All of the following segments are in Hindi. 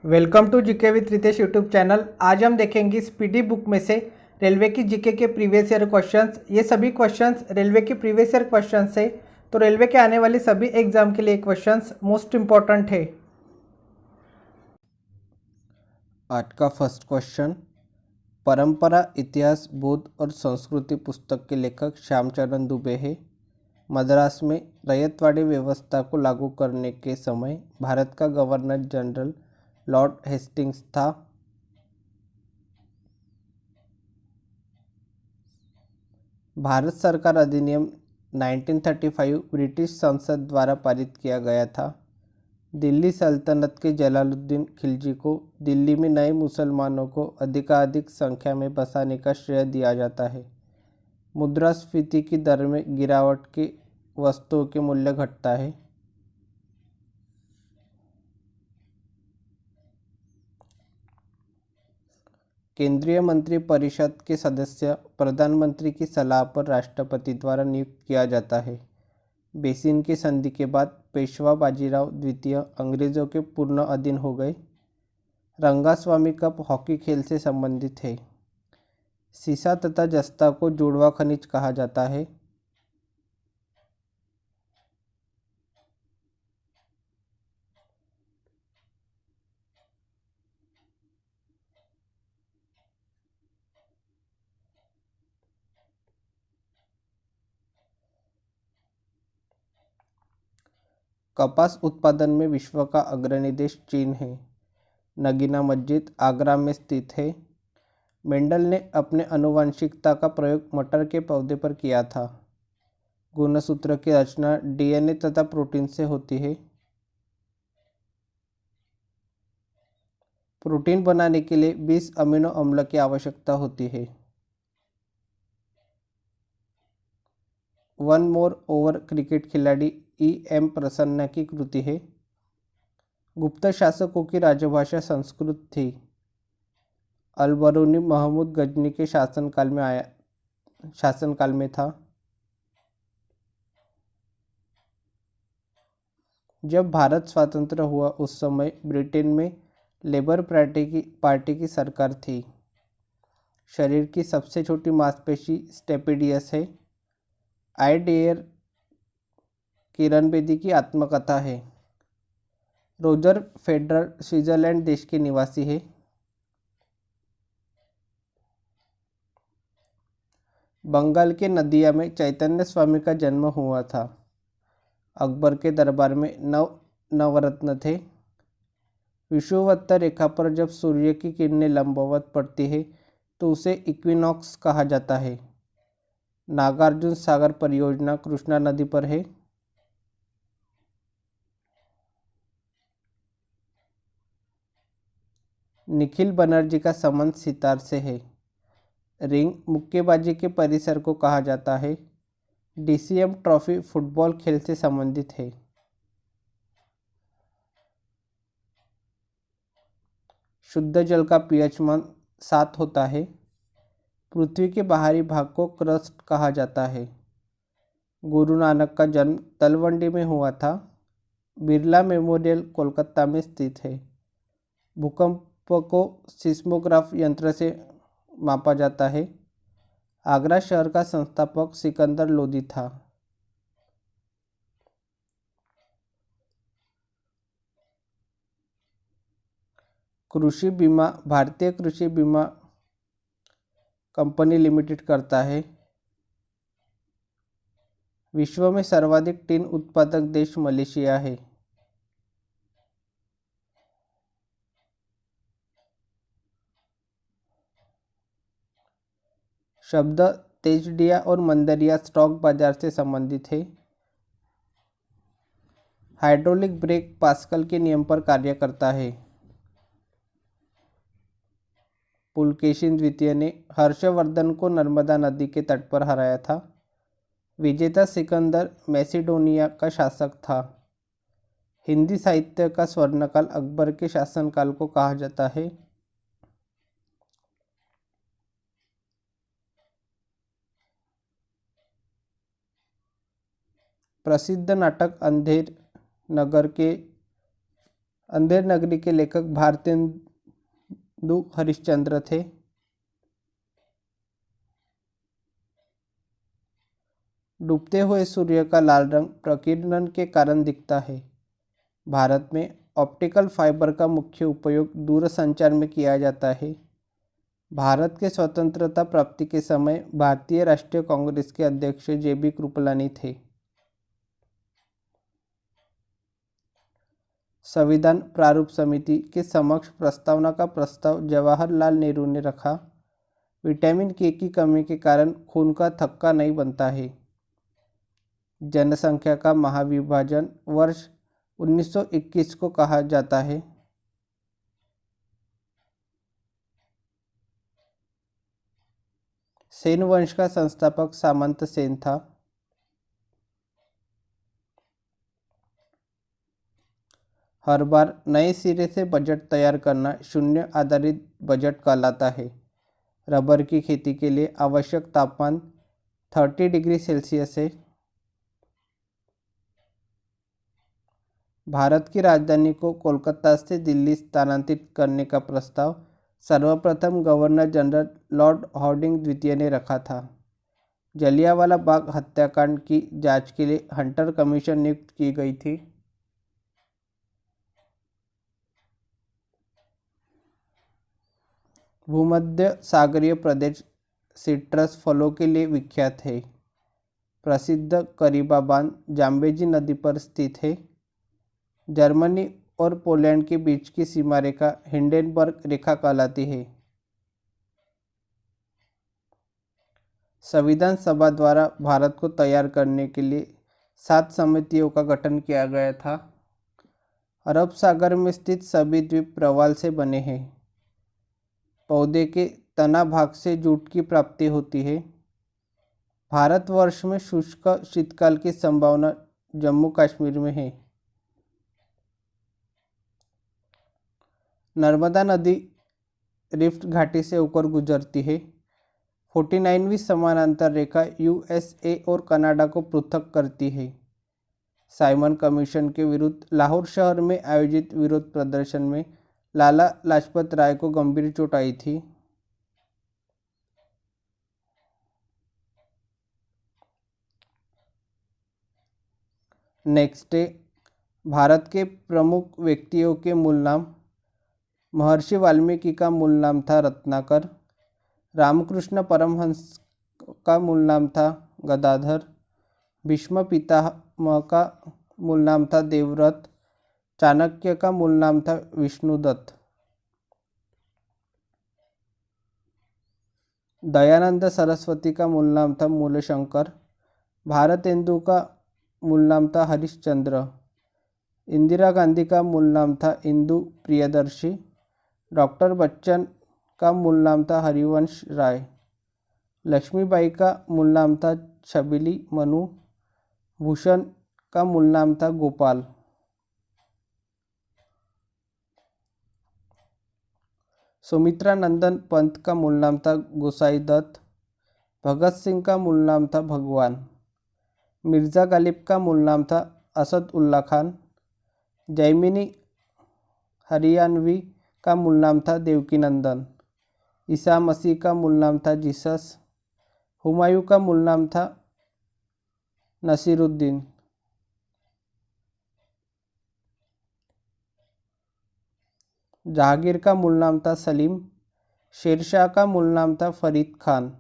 Welcome to GK with Ritesh YouTube channel. आज हम देखेंगे स्पीडी बुक में से रेलवे की जीके के प्रीवियस ईयर क्वेश्चंस। ये सभी क्वेश्चंस रेलवे के प्रीवियस ईयर क्वेश्चंस है, तो रेलवे के आने वाले सभी एग्जाम के लिए क्वेश्चंस मोस्ट इंपॉर्टेंट है। आज का फर्स्ट क्वेश्चन, परंपरा, इतिहास, बौद्ध और संस्कृति पुस्तक के लेखक श्यामचरण दुबे है। मद्रास में रैयतवाड़ी व्यवस्था को लागू करने के समय भारत का गवर्नर जनरल लॉर्ड हेस्टिंग्स था। भारत सरकार अधिनियम 1935 ब्रिटिश संसद द्वारा पारित किया गया था। दिल्ली सल्तनत के जलालुद्दीन खिलजी को दिल्ली में नए मुसलमानों को अधिकाधिक संख्या में बसाने का श्रेय दिया जाता है। मुद्रास्फीति की दर में गिरावट के वस्तुओं के मूल्य घटता है। केंद्रीय मंत्री परिषद के सदस्य प्रधानमंत्री की सलाह पर राष्ट्रपति द्वारा नियुक्त किया जाता है। बेसिन की संधि के बाद पेशवा बाजीराव द्वितीय अंग्रेजों के पूर्ण अधीन हो गए। रंगास्वामी कप हॉकी खेल से संबंधित है। सीसा तथा जस्ता को जुड़वा खनिज कहा जाता है। कपास उत्पादन में विश्व का अग्रणी देश चीन है। नगीना मस्जिद आगरा में स्थित है। मेंडल ने अपने आनुवंशिकता का प्रयोग मटर के पौधे पर किया था। गुणसूत्र की रचना डीएनए तथा प्रोटीन से होती है। प्रोटीन बनाने के लिए 20 अमीनो अम्ल की आवश्यकता होती है। वन मोर ओवर क्रिकेट खिलाड़ी एम प्रसन्ना की कृति है। गुप्त शासकों की राजभाषा संस्कृत थी। अलबरूनी महमूद गजनी के शासनकाल में था। जब भारत स्वतंत्र हुआ उस समय ब्रिटेन में लेबर पार्टी की सरकार थी। शरीर की सबसे छोटी मांसपेशी स्टेपिडियस है। आइडियर किरण बेदी की आत्मकथा है। रोजर फेडरर स्विट्जरलैंड देश के निवासी है। बंगाल के नदिया में चैतन्य स्वामी का जन्म हुआ था। अकबर के दरबार में नवरत्न थे। विषुवत रेखा पर जब सूर्य की किरणें लंबवत पड़ती है तो उसे इक्विनॉक्स कहा जाता है। नागार्जुन सागर परियोजना कृष्णा नदी पर है। निखिल बनर्जी का संबंध सितार से है। रिंग मुक्केबाजी के परिसर को कहा जाता है। डीसीएम ट्रॉफी फुटबॉल खेल से संबंधित है। शुद्ध जल का पीएच मान 7 होता है। पृथ्वी के बाहरी भाग को क्रस्ट कहा जाता है। गुरु नानक का जन्म तलवंडी में हुआ था। बिरला मेमोरियल कोलकाता में स्थित है। भूकंप को सिस्मोग्राफ यंत्र से मापा जाता है। आगरा शहर का संस्थापक सिकंदर लोदी था। कृषि बीमा भारतीय कृषि बीमा कंपनी लिमिटेड करता है। विश्व में सर्वाधिक टीन उत्पादक देश मलेशिया है। शब्द तेजडिया और मंदरिया स्टॉक बाजार से संबंधित है। हाइड्रोलिक ब्रेक पास्कल के नियम पर कार्य करता है। पुलकेशिन द्वितीय ने हर्षवर्धन को नर्मदा नदी के तट पर हराया था। विजेता सिकंदर मैसिडोनिया का शासक था। हिंदी साहित्य का स्वर्णकाल अकबर के शासनकाल को कहा जाता है। प्रसिद्ध नाटक अंधेर नगर के अंधेर नगरी के लेखक भारतेंदु हरिश्चंद्र थे। डूबते हुए सूर्य का लाल रंग प्रकीर्णन के कारण दिखता है। भारत में ऑप्टिकल फाइबर का मुख्य उपयोग दूरसंचार में किया जाता है। भारत के स्वतंत्रता प्राप्ति के समय भारतीय राष्ट्रीय कांग्रेस के अध्यक्ष JB कृपलानी थे। संविधान प्रारूप समिति के समक्ष प्रस्तावना का प्रस्ताव जवाहरलाल नेहरू ने रखा। विटामिन के की कमी के कारण खून का थक्का नहीं बनता है। जनसंख्या का महाविभाजन वर्ष 1921 को कहा जाता है। सेन वंश का संस्थापक सामंत सेन था। हर बार नए सिरे से बजट तैयार करना शून्य आधारित बजट कहलाता है। रबर की खेती के लिए आवश्यक तापमान 30 डिग्री सेल्सियस है। भारत की राजधानी को कोलकाता से दिल्ली स्थानांतरित करने का प्रस्ताव सर्वप्रथम गवर्नर जनरल लॉर्ड हार्डिंग द्वितीय ने रखा था। जलियांवाला बाग हत्याकांड की जांच के लिए हंटर कमीशन नियुक्त की गई थी। भूमध्य सागरीय प्रदेश सिट्रस फलों के लिए विख्यात है। प्रसिद्ध करीबा बांध जाम्बेजी नदी पर स्थित है। जर्मनी और पोलैंड के बीच की सीमा रेखा हिंडेनबर्ग रेखा कहलाती है। संविधान सभा द्वारा भारत को तैयार करने के लिए 7 समितियों का गठन किया गया था। अरब सागर में स्थित सभी द्वीप प्रवाल से बने हैं। पौधे के तना भाग से जूट की प्राप्ति होती है। भारतवर्ष में शुष्क शीतकाल की संभावना जम्मू कश्मीर में है। नर्मदा नदी रिफ्ट घाटी से होकर गुजरती है। 49वीं समानांतर रेखा USA और कनाडा को पृथक करती है। साइमन कमीशन के विरुद्ध लाहौर शहर में आयोजित विरोध प्रदर्शन में लाला लाजपत राय को गंभीर चोट आई थी। नेक्स्ट डे भारत के प्रमुख व्यक्तियों के मूल नाम। महर्षि वाल्मीकि का मूल नाम था रत्नाकर। रामकृष्ण परमहंस का मूल नाम था गदाधर। भीष्म पितामह का मूल नाम था देवव्रत। चाणक्य का मूल नाम था विष्णुदत्त। दयानंद सरस्वती का मूल नाम था मूलशंकर। भारतेंदु का मूल नाम था हरिश्चंद्र। इंदिरा गांधी का मूल नाम था इंदु प्रियदर्शी। डॉक्टर बच्चन का मूल नाम था हरिवंश राय। लक्ष्मीबाई का मूल नाम था छबिली मनु। भूषण का मूल नाम था गोपाल। सुमित्रा नंदन पंत का मूल नाम था गोसाई दत्त। भगत सिंह का मूल नाम था भगवान। मिर्ज़ा गालिब का मूल नाम था असद उल्ला खान। जैमिनी हरियाणवी का मूल नाम था देवकी नंदन। ईसा मसीह का मूल नाम था जीसस। हुमायूं का मूल नाम था नसीरुद्दीन। जहांगीर का मूल नाम था सलीम। शेरशाह का मूल नाम था फरीद खान।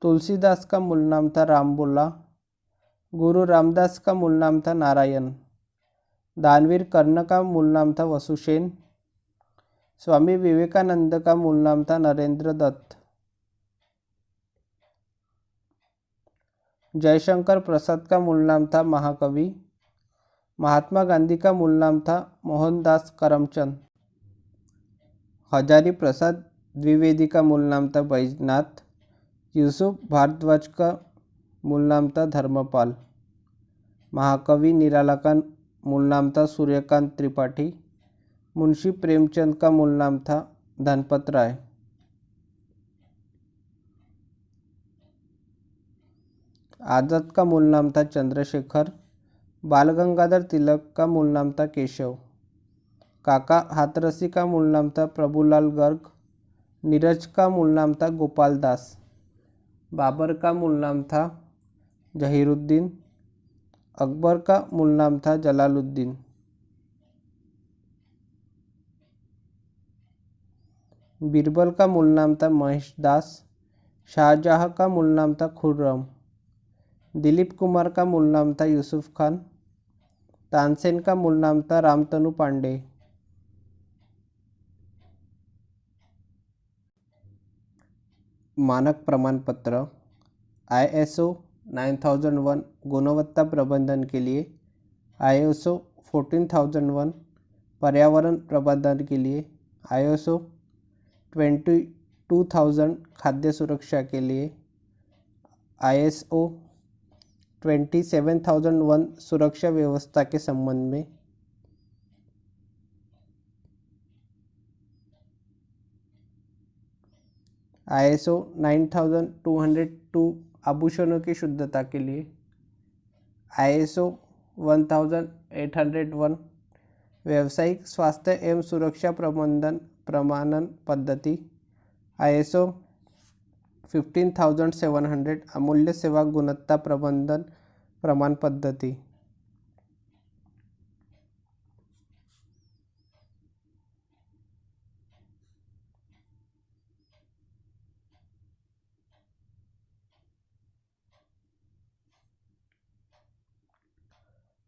तुलसीदास का मूल नाम था रामबुल्ला। गुरु रामदास का मूल नाम था नारायण। दानवीर कर्ण का मूल नाम था वसुसेन। स्वामी विवेकानंद का मूल नाम था नरेंद्र दत्त। जयशंकर प्रसाद का मूल नाम था महाकवि। महात्मा गांधी का मूल नाम था मोहनदास करमचंद। हजारी प्रसाद द्विवेदी का मूल नाम था बैजनाथ। यूसुफ भारद्वाज का मूल नाम था धर्मपाल। महाकवि निराला का मूल नाम था सूर्यकांत त्रिपाठी। मुंशी प्रेमचंद का मूल नाम था धनपत राय। आजाद का मूल नाम था चंद्रशेखर। बाल गंगाधर तिलक का मूल नाम था केशव। काका हाथरसी का मूल नाम था प्रभुलाल गर्ग। नीरज का मूल नाम था गोपाल दास। बाबर का मूल नाम था जहीरुद्दीन। अकबर का मूल नाम था जलालुद्दीन। बीरबल का मूल नाम था महेश दास। शाहजहाँ का मूल नाम था खुर्रम। दिलीप कुमार का मूल नाम था यूसुफ खान। तानसेन का मूल नाम था रामतनु पांडे। मानक प्रमाण पत्र ISO 9001 गुणवत्ता प्रबंधन के लिए, ISO 14001 पर्यावरण प्रबंधन के लिए, ISO 22000 खाद्य सुरक्षा के लिए, ISO 27001 सुरक्षा व्यवस्था के संबंध में, ISO 9202 आभूषणों की शुद्धता के लिए, ISO 1801 व्यावसायिक स्वास्थ्य एवं सुरक्षा प्रबंधन प्रमाणन पद्धति, ISO 15700 अमूल्य सेवा गुणवत्ता प्रबंधन प्रमाण पद्धति।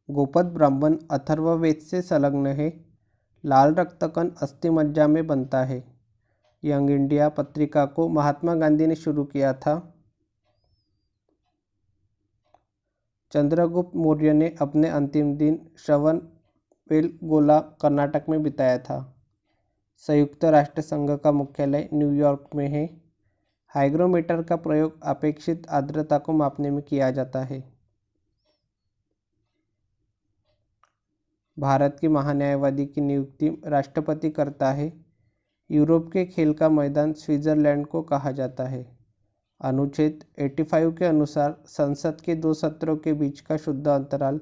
गोपद ब्राह्मण अथर्ववेद से संलग्न है। लाल रक्तकण अस्थिमज्जा में बनता है। यंग इंडिया पत्रिका को महात्मा गांधी ने शुरू किया था। चंद्रगुप्त मौर्य ने अपने अंतिम दिन श्रवणबेलगोला कर्नाटक में बिताया था। संयुक्त राष्ट्र संघ का मुख्यालय न्यूयॉर्क में है। हाइग्रोमीटर का प्रयोग अपेक्षित आर्द्रता को मापने में किया जाता है। भारत के महान्यायवादी की नियुक्ति राष्ट्रपति करता है। यूरोप के खेल का मैदान स्विट्जरलैंड को कहा जाता है। अनुच्छेद 85 के अनुसार संसद के 2 सत्रों के बीच का शुद्ध अंतराल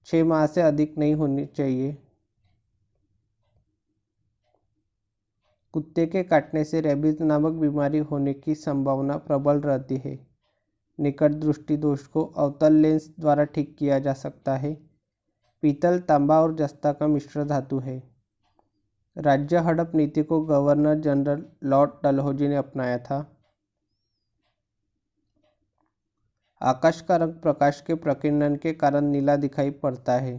6 माह से अधिक नहीं होनी चाहिए। कुत्ते के काटने से रेबीज नामक बीमारी होने की संभावना प्रबल रहती है। निकट दृष्टि दोष को अवतल लेंस द्वारा ठीक किया जा सकता है। पीतल, तांबा और जस्ता का मिश्र धातु है। राज्य हड़प नीति को गवर्नर जनरल लॉर्ड डलहौजी ने अपनाया था। आकाश का रंग प्रकाश के प्रकीर्णन के कारण नीला दिखाई पड़ता है।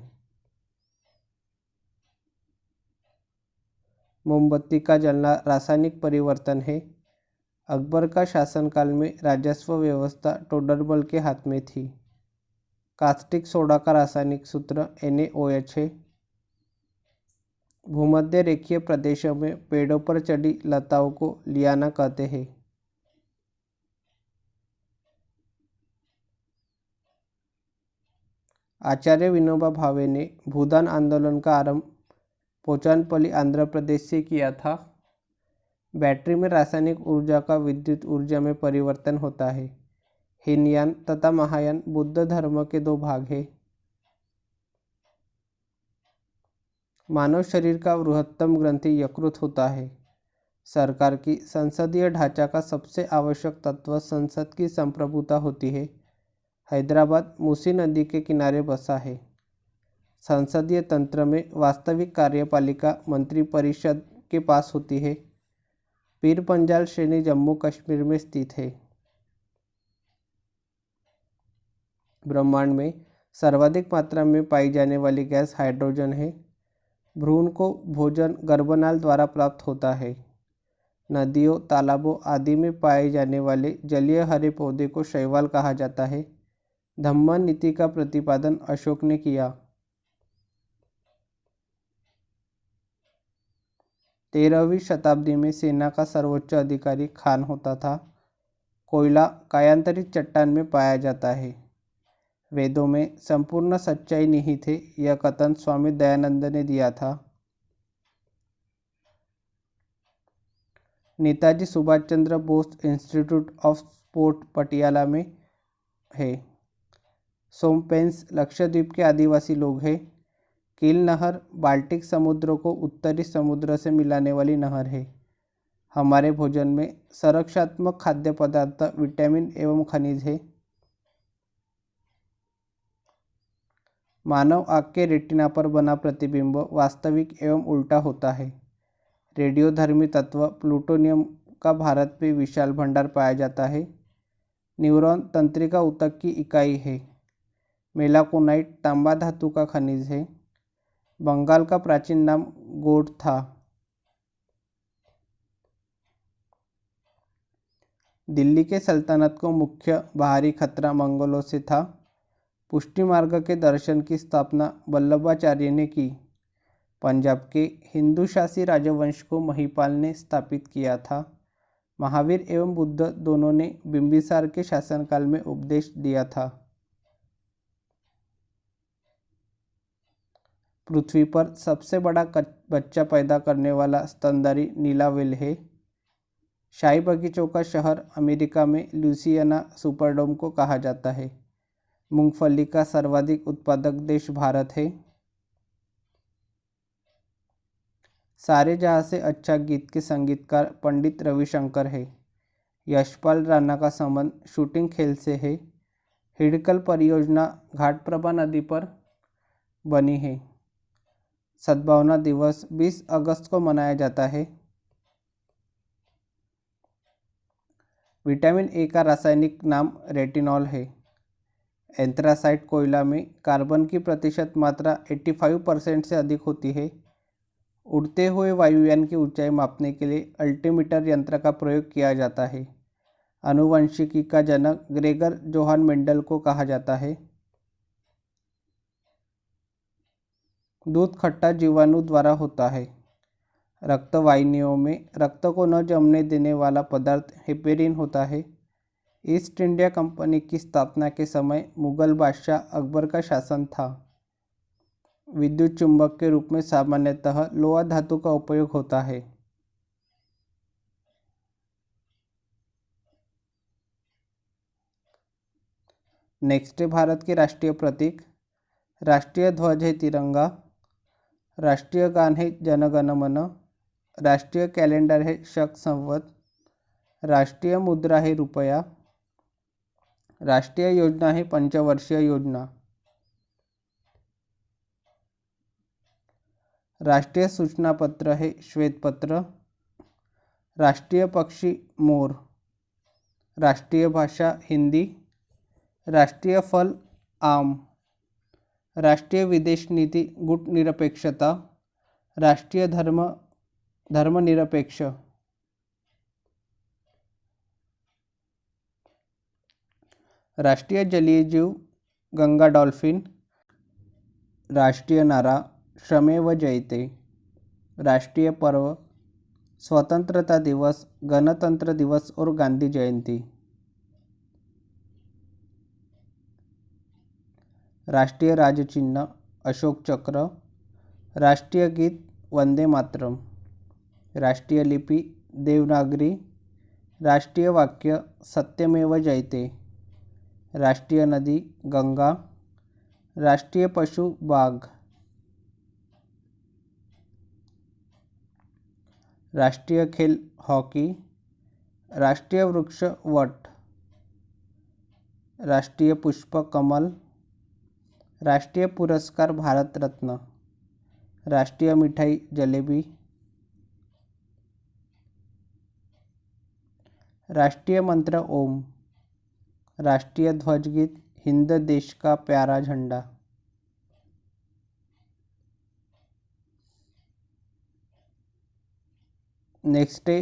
मोमबत्ती का जलना रासायनिक परिवर्तन है। अकबर का शासनकाल में राजस्व व्यवस्था टोडरमल के हाथ में थी। कास्टिक सोडा का रासायनिक सूत्र NaOH है। भूमध्य रेखीय प्रदेशों में पेड़ों पर चढ़ी लताओं को लियाना कहते हैं। आचार्य विनोबा भावे ने भूदान आंदोलन का आरंभ पोचानपल्ली आंध्र प्रदेश से किया था। बैटरी में रासायनिक ऊर्जा का विद्युत ऊर्जा में परिवर्तन होता है। हीनयान तथा महायान बुद्ध धर्म के 2 भाग हैं। मानव शरीर का बृहत्तम ग्रंथि यकृत होता है। सरकार की संसदीय ढांचा का सबसे आवश्यक तत्व संसद की संप्रभुता होती है। हैदराबाद मूसी नदी के किनारे बसा है। संसदीय तंत्र में वास्तविक कार्यपालिका मंत्रिपरिषद के पास होती है। पीर पंजाल श्रेणी जम्मू कश्मीर में स्थित है। ब्रह्मांड में सर्वाधिक मात्रा में पाई जाने वाली गैस हाइड्रोजन है। भ्रूण को भोजन गर्भनाल द्वारा प्राप्त होता है। नदियों, तालाबों आदि में पाए जाने वाले जलीय हरे पौधे को शैवाल कहा जाता है। धम्म नीति का प्रतिपादन अशोक ने किया। 13वीं शताब्दी में सेना का सर्वोच्च अधिकारी खान होता था। कोयला कायांतरित चट्टान में पाया जाता है। वेदों में संपूर्ण सच्चाई निहित है, यह कथन स्वामी दयानंद ने दिया था। Netaji Subhash Chandra Bose institute of sport Patiala में है। सोमपेंस लक्षद्वीप के आदिवासी लोग हैं। किल नहर बाल्टिक समुद्र को उत्तरी समुद्र से मिलाने वाली नहर है। हमारे भोजन में संरक्षात्मक खाद्य पदार्थ विटामिन एवं खनिज है। मानव आँख के रेटिना पर बना प्रतिबिंब वास्तविक एवं उल्टा होता है। रेडियोधर्मी तत्व प्लूटोनियम का भारत में विशाल भंडार पाया जाता है। न्यूरॉन तंत्रिका ऊतक की इकाई है। मेलाकोनाइट तांबा धातु का खनिज है। बंगाल का प्राचीन नाम गोंड था। दिल्ली के सल्तनत को मुख्य बाहरी खतरा मंगोलों से था। पुष्टि मार्ग के दर्शन की स्थापना वल्लभाचार्य ने की। पंजाब के हिंदू शासी राजवंश को महिपाल ने स्थापित किया था। महावीर एवं बुद्ध दोनों ने बिंबिसार के शासनकाल में उपदेश दिया था। पृथ्वी पर सबसे बड़ा बच्चा पैदा करने वाला स्तनधारी नीला व्हेल है। शाही बगीचों का शहर अमेरिका में लुइसियाना सुपरडोम को कहा जाता है। मूंगफली का सर्वाधिक उत्पादक देश भारत है। सारे जहां से अच्छा गीत के संगीतकार पंडित रविशंकर है। यशपाल राणा का संबंध शूटिंग खेल से है। हिडकल परियोजना घाटप्रभा नदी पर बनी है। सद्भावना दिवस 20 अगस्त को मनाया जाता है। विटामिन ए का रासायनिक नाम रेटिनॉल है। एंथ्रासाइट कोयला में कार्बन की प्रतिशत मात्रा 85% से अधिक होती है। उड़ते हुए वायुयान की ऊंचाई मापने के लिए अल्टीमीटर यंत्र का प्रयोग किया जाता है। आनुवंशिकी का जनक ग्रेगर जोहान मेंडल को कहा जाता है। दूध खट्टा जीवाणु द्वारा होता है। रक्तवाहिनियों में रक्त को न जमने देने वाला पदार्थ हेपेरिन होता है। ईस्ट इंडिया कंपनी की स्थापना के समय मुगल बादशाह अकबर का शासन था। विद्युत चुंबक के रूप में सामान्यतः लोहा धातु का उपयोग होता है। नेक्स्ट है भारत के राष्ट्रीय प्रतीक। राष्ट्रीय ध्वज है तिरंगा। राष्ट्रीय गान है जन गण मन। राष्ट्रीय कैलेंडर है शक संवत। राष्ट्रीय मुद्रा है रुपया। राष्ट्रीय योजना है पंचवर्षीय योजना। राष्ट्रीय सूचना पत्र है श्वेत पत्र। राष्ट्रीय पक्षी मोर। राष्ट्रीय भाषा हिंदी। राष्ट्रीय फल आम। राष्ट्रीय विदेश नीति गुटनिरपेक्षता। राष्ट्रीय धर्म धर्मनिरपेक्ष। राष्ट्रीय जलीय जीव गंगा डॉल्फिन। राष्ट्रीय नारा श्रमेव जयते। राष्ट्रीय पर्व स्वतंत्रता दिवस, गणतंत्र दिवस और गांधी जयंती। राष्ट्रीय राजचिन्ह अशोक चक्र। राष्ट्रीय गीत वंदे मातरम। राष्ट्रीय लिपि देवनागरी। राष्ट्रीय वाक्य सत्यमेव जयते। राष्ट्रीय नदी गंगा। राष्ट्रीय पशु बाघ। राष्ट्रीय खेल हॉकी। राष्ट्रीय वृक्ष वट। राष्ट्रीय पुष्प कमल। राष्ट्रीय पुरस्कार भारत रत्न। राष्ट्रीय मिठाई जलेबी। राष्ट्रीय मंत्र ओम। राष्ट्रीय ध्वज गीत हिंद देश का प्यारा झंडा। नेक्स्ट है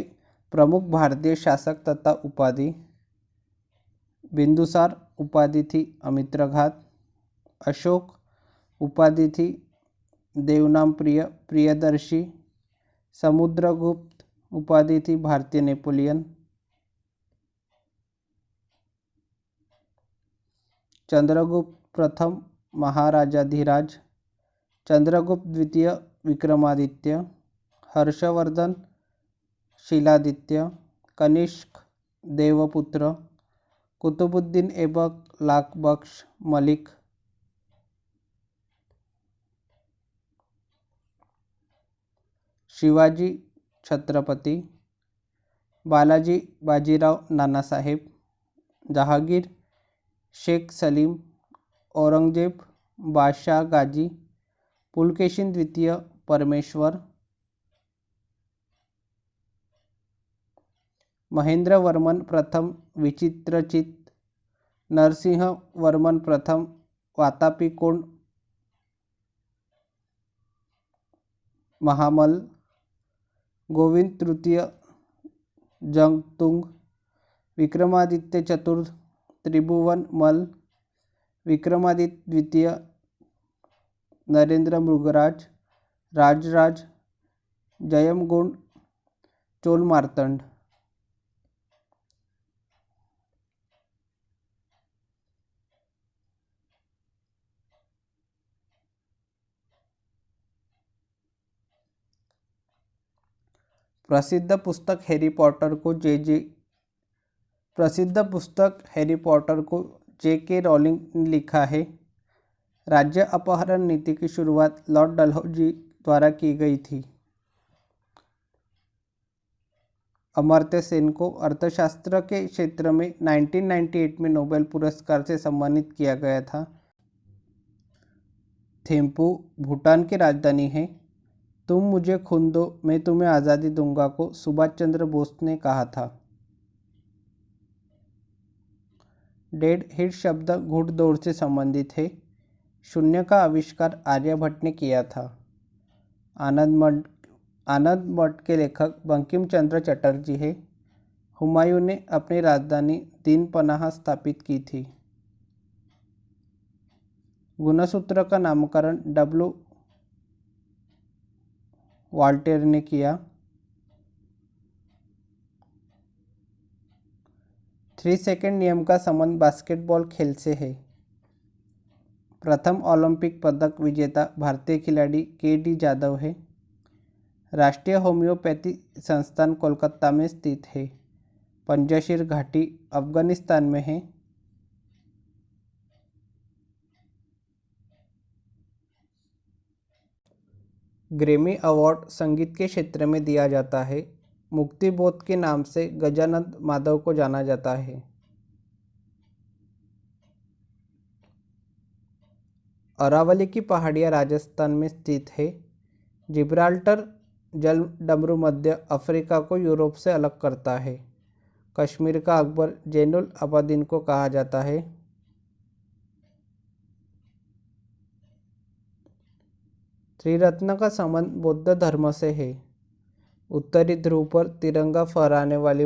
प्रमुख भारतीय शासक तथा उपाधि। बिंदुसार उपाधि थी अमित्रघात। अशोक उपाधि थी देवनाम प्रिय प्रियदर्शी। समुद्रगुप्त उपाधि थी भारतीय नेपोलियन। चंद्रगुप्त प्रथम महाराजाधिराज। चंद्रगुप्त द्वितीय विक्रमादित्य। हर्षवर्धन शीलादित्य। कनिष्क देवपुत्र। कुतुबुद्दीन ऐबक लाख बख्श मलिक। शिवाजी छत्रपति, बालाजी बाजीराव नानासाहेब, जहांगीर, शेख सलीम, औरंगजेब, बादशाह गाजी, पुलकेशिन द्वितीय, परमेश्वर, महेंद्र वर्मन प्रथम, विचित्रचित, नरसिंह वर्मन प्रथम, वातापी कोंड, महामल, गोविंद तृतीय, जंगतुंग, विक्रमादित्य चतुर्थ, त्रिभुवन मल, विक्रमादित्य द्वितीय, नरेंद्र मृगराज, राजराज, जयमगुंड, चोल मार्तंड। प्रसिद्ध पुस्तक हैरी पॉटर को J.K. रॉलिंग ने लिखा है। राज्य अपहरण नीति की शुरुआत लॉर्ड डलहौजी द्वारा की गई थी। अमर्त्य सेन को अर्थशास्त्र के क्षेत्र में 1998 में नोबेल पुरस्कार से सम्मानित किया गया था। थिम्पू भूटान की राजधानी है। तुम मुझे खून दो मैं तुम्हें आज़ादी दूंगा को सुभाष चंद्र बोस ने कहा था। डेड हिट शब्द घुड़दौड़ से संबंधित है। शून्य का आविष्कार आर्यभट्ट ने किया था। आनंद मठ के लेखक बंकिम चंद्र चटर्जी है। हुमायूं ने अपनी राजधानी दीनपनाह स्थापित की थी। गुणसूत्र का नामकरण W. वॉल्टेयर ने किया। 3 सेकंड नियम का संबंध बास्केटबॉल खेल से है। प्रथम ओलंपिक पदक विजेता भारतीय खिलाड़ी KD जाधव है। राष्ट्रीय होम्योपैथी संस्थान कोलकाता में स्थित है। पंजशीर घाटी अफगानिस्तान में है। ग्रैमी अवार्ड संगीत के क्षेत्र में दिया जाता है। मुक्तिबोध के नाम से गजानंद माधव को जाना जाता है। अरावली की पहाड़ियाँ राजस्थान में स्थित है। जिब्राल्टर जल डमरू मध्य अफ्रीका को यूरोप से अलग करता है। कश्मीर का अकबर जैनुल आबदीन को कहा जाता है। त्रिरत्न का संबंध बौद्ध धर्म से है। उत्तरी ध्रुव पर तिरंगा फहराने वाली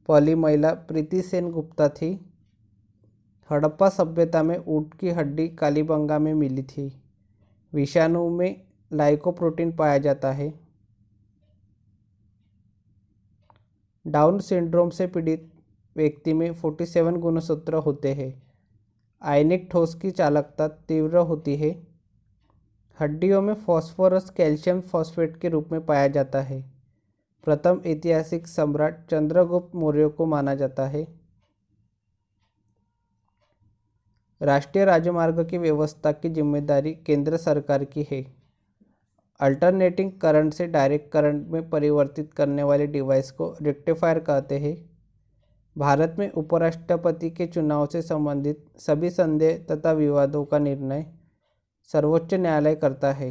पहली महिला प्रीति सेन गुप्ता थी। हड़प्पा सभ्यता में ऊँट की हड्डी कालीबंगा में मिली थी। विषाणु में लाइकोप्रोटीन पाया जाता है। डाउन सिंड्रोम से पीड़ित व्यक्ति में 47 गुणसूत्र होते हैं। आयनिक ठोस की चालकता तीव्र होती है। हड्डियों में फास्फोरस कैल्शियम फॉस्फेट के रूप में पाया जाता है। प्रथम ऐतिहासिक सम्राट चंद्रगुप्त मौर्य को माना जाता है। राष्ट्रीय राजमार्ग की व्यवस्था की जिम्मेदारी केंद्र सरकार की है। अल्टरनेटिंग करंट से डायरेक्ट करंट में परिवर्तित करने वाले डिवाइस को रेक्टिफायर कहते हैं। भारत में उपराष्ट्रपति के चुनाव से संबंधित सभी संदेह तथा विवादों का निर्णय सर्वोच्च न्यायालय करता है।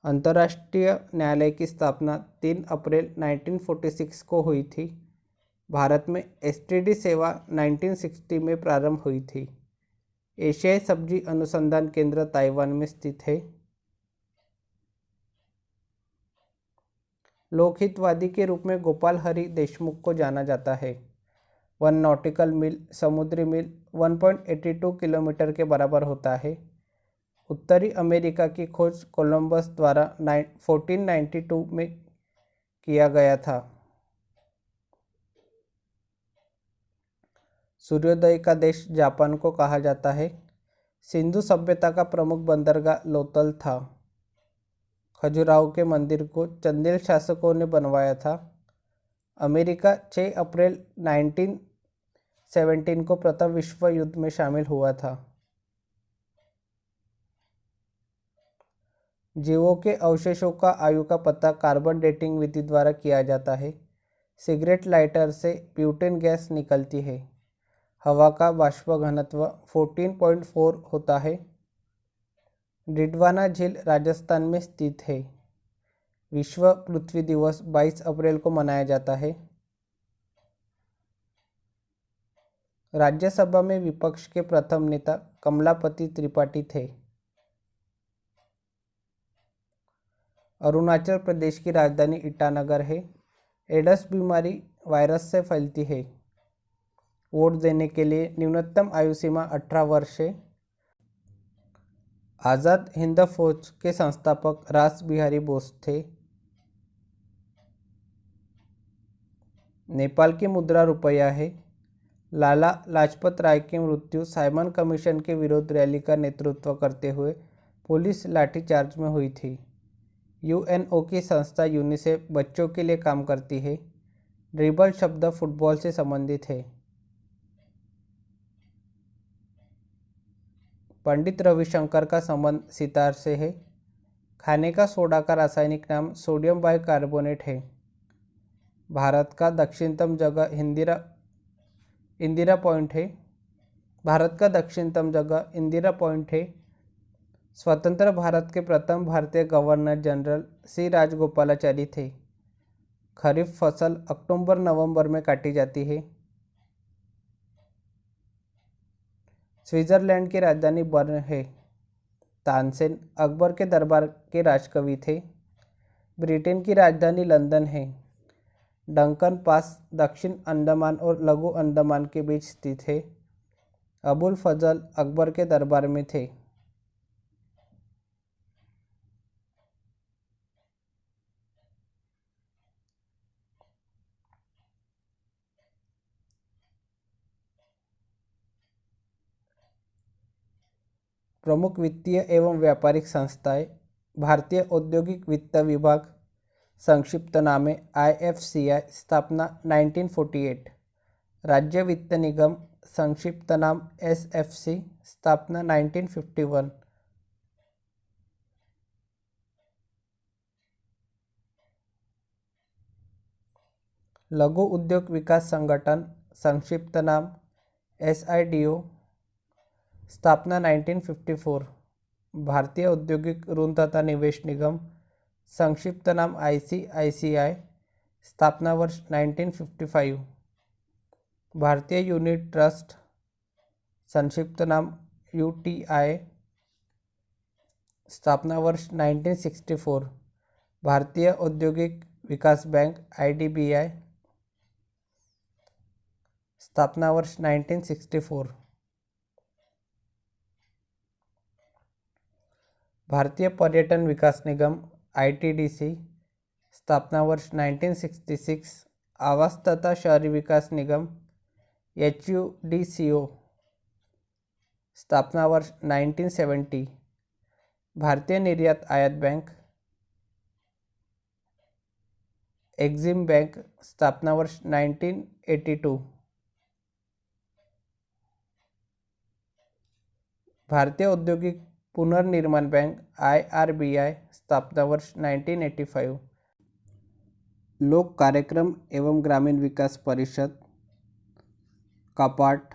अंतर्राष्ट्रीय न्यायालय की स्थापना 3 अप्रैल 1946 को हुई थी। भारत में STD सेवा 1960 में प्रारंभ हुई थी। एशियाई सब्जी अनुसंधान केंद्र ताइवान में स्थित है। लोकहितवादी के रूप में गोपाल हरि देशमुख को जाना जाता है। 1 नॉटिकल मील समुद्री मील 1.82 किलोमीटर के बराबर होता है। उत्तरी अमेरिका की खोज कोलंबस द्वारा 1492 में किया गया था। सूर्योदय का देश जापान को कहा जाता है। सिंधु सभ्यता का प्रमुख बंदरगाह लोथल था। खजुराहो के मंदिर को चंदेल शासकों ने बनवाया था। अमेरिका 6 अप्रैल 17 को प्रथम विश्व युद्ध में शामिल हुआ था। जीवों के अवशेषों का आयु का पता कार्बन डेटिंग विधि द्वारा किया जाता है। सिगरेट लाइटर से ब्यूटेन गैस निकलती है। हवा का बाष्प घनत्व 14.4 होता है। डिडवाना झील राजस्थान में स्थित है। विश्व पृथ्वी दिवस 22 अप्रैल को मनाया जाता है। राज्यसभा में विपक्ष के प्रथम नेता कमलापति त्रिपाठी थे। अरुणाचल प्रदेश की राजधानी ईटानगर है। एड्स बीमारी वायरस से फैलती है। वोट देने के लिए न्यूनतम आयु सीमा 18 वर्ष है। आज़ाद हिंद फौज के संस्थापक रास बिहारी बोस थे। नेपाल की मुद्रा रुपया है। लाला लाजपत राय की मृत्यु साइमन कमीशन के विरोध रैली का नेतृत्व करते हुए पुलिस लाठीचार्ज में हुई थी। यूएनओ की संस्था यूनिसेफ बच्चों के लिए काम करती है। ड्रिबल शब्द फुटबॉल से संबंधित है। पंडित रविशंकर का संबंध सितार से है। खाने का सोडा का रासायनिक नाम सोडियम बाइकार्बोनेट है। भारत का दक्षिणतम जगह इंदिरा पॉइंट है। भारत का दक्षिणतम जगह इंदिरा पॉइंट है। स्वतंत्र भारत के प्रथम भारतीय गवर्नर जनरल सी राजगोपालाचारी थे। खरीफ फसल अक्टूबर-नवंबर में काटी जाती है। स्विट्जरलैंड की राजधानी बर्न है। तानसेन अकबर के दरबार के राजकवि थे। ब्रिटेन की राजधानी लंदन है। डंकन पास दक्षिण अंडमान और लघु अंडमान के बीच स्थित है। अबुल फजल अकबर के दरबार में थे। प्रमुख वित्तीय एवं व्यापारिक संस्थाएं। भारतीय औद्योगिक वित्त विभाग संक्षिप्त नाम है IFCI, स्थापना 1948। राज्य वित्त निगम संक्षिप्त नाम SFC, स्थापना 1951। लघु उद्योग विकास संगठन संक्षिप्त नाम SIDO, स्थापना 1954। भारतीय औद्योगिक ऋण तथा निवेश निगम संक्षिप्त नाम ICICI, स्थापना वर्ष 1955। भारतीय यूनिट ट्रस्ट संक्षिप्त नाम UTI, स्थापना वर्ष 1964। भारतीय औद्योगिक विकास बैंक IDBI, स्थापना वर्ष 1964। भारतीय पर्यटन विकास निगम ITDC, स्थापना वर्ष 1966। आवास तथा शहरी विकास निगम HUDCO, स्थापना वर्ष 1970। भारतीय निर्यात आयात बैंक एक्सिम बैंक, स्थापना वर्ष 1982। भारतीय औद्योगिक पुनर्निर्माण बैंक IRBI, स्थापना वर्ष 1985। लोक कार्यक्रम एवं ग्रामीण विकास परिषद कापाट,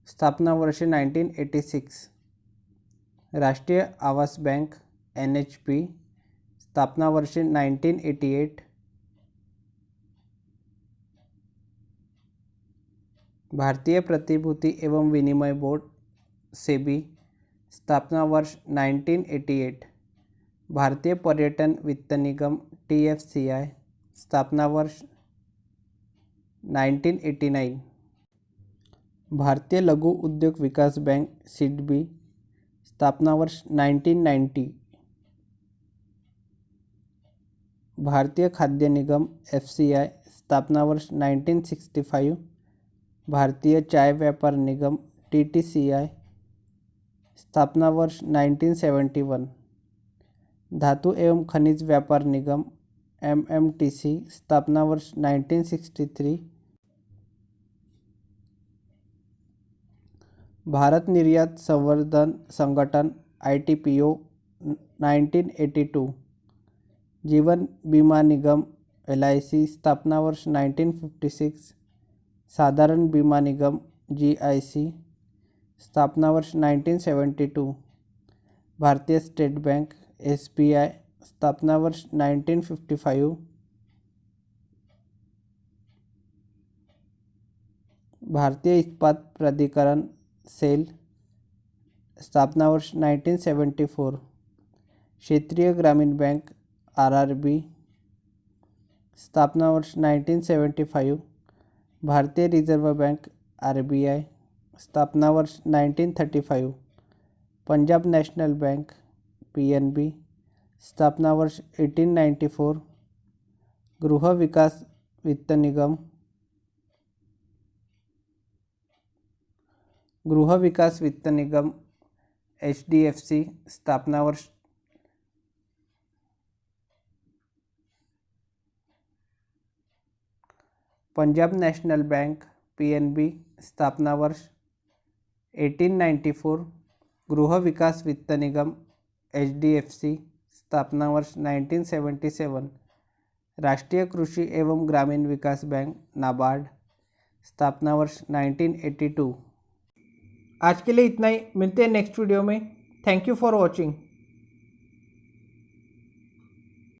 स्थापना वर्ष 1986। राष्ट्रीय आवास बैंक NHP, स्थापना वर्ष 1988। भारतीय प्रतिभूति एवं विनिमय बोर्ड SEBI, स्थापना वर्ष 1988। भारतीय पर्यटन वित्त निगम TFCI, स्थापना वर्ष 1989। भारतीय लघु उद्योग विकास बैंक SIDBI, स्थापना वर्ष 1990। भारतीय खाद्य निगम FCI, स्थापना वर्ष 1965। भारतीय चाय व्यापार निगम TTCI, स्थापना वर्ष 1971। धातु एवं खनिज व्यापार निगम MMTC, स्थापना वर्ष 1963। भारत निर्यात संवर्धन संगठन ITPO 1982, जीवन बीमा निगम LIC स्थापना वर्ष 1956, साधारण बीमा निगम GIC स्थापना वर्ष 1972, भारतीय स्टेट बैंक SBI स्थापना वर्ष 1955, भारतीय इस्पात प्राधिकरण सेल स्थापना वर्ष 1974, क्षेत्रीय ग्रामीण बैंक RRB स्थापना वर्ष 1975, भारतीय रिजर्व बैंक RBI स्थापना वर्ष 1935, पंजाब नेशनल बैंक PNB स्थापना वर्ष 1894, गृह विकास वित्त निगम HDFC स्थापना वर्ष पंजाब नेशनल बैंक PNB स्थापना वर्ष 1894, गृह विकास वित्त निगम HDFC स्थापना वर्ष 1977, राष्ट्रीय कृषि एवं ग्रामीण विकास बैंक नाबार्ड स्थापना वर्ष 1982। आज के लिए इतना ही, मिलते हैं नेक्स्ट वीडियो में। Thank you for watching.